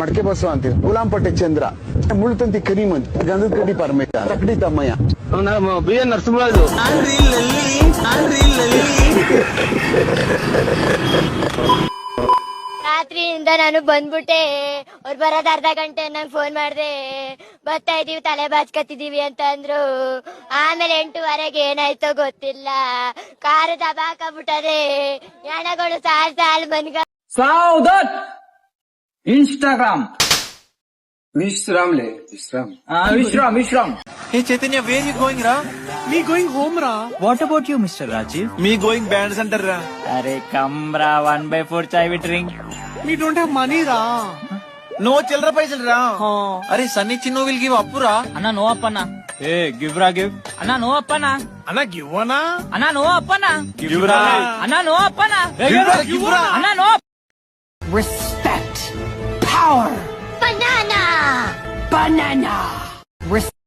ಮಡಕೆ ಬಸವ ಅಂತೀವಿ, ಗುಲಾಂಪಟ್ಟೆ ಚಂದ್ರ, ಮುಳ್ತಂತಿ ಕರಿಮನ್, ಗಂಧದ ಕಡ್ಡಿ ಪರಮೇಶ, ತಕಡಿ ತಮ್ಮಯ್ಯ, ಬಿ ಎನ್ ನರಸಿಂಹರಾಜು. ರಾತ್ರಿಯಿಂದ ನಾನು ಬಂದ್ಬಿಟ್ಟೆ. ಅವ್ರು ಬರೋದ್ ಅರ್ಧ ಗಂಟೆ ನಂಗೆ ಫೋನ್ ಮಾಡ್ದೆ, ಬರ್ತಾ ಇದೀವಿ ತಲೆ ಬಾಚ್ಕತ್ತಿದೀವಿ ಅಂತ ಅಂದ್ರು. ಆಮೇಲೆ 8:30 ಏನಾಯ್ತೋ ಗೊತ್ತಿಲ್ಲ, ಕಾರು ದಬಾಕಬಿಟ್ಟದೆ. ಹೆಣಗಳು ಸಾಲ್ ಮನ್ಗ ಸಾವ್ದತ್ Instagram ವಿಶ್ರಾಮ್. Hey Chaitanya, where you going, ra? Me going home, ra. What about you, Mr. Rajiv? Me going band center, ra. Arey come ra, 1/4 chai we drink. Me don't have money, ra. No childra paisal, ra. Arey Sunny Chinnu will give appu, ra. Anna no appana. Hey, give ra give. Anna no appana. Anna, give one, na. Anna no appana. Give ra. Anna no appana. Give ra. Anna no. Respect. Power. banana. Banana. Respect.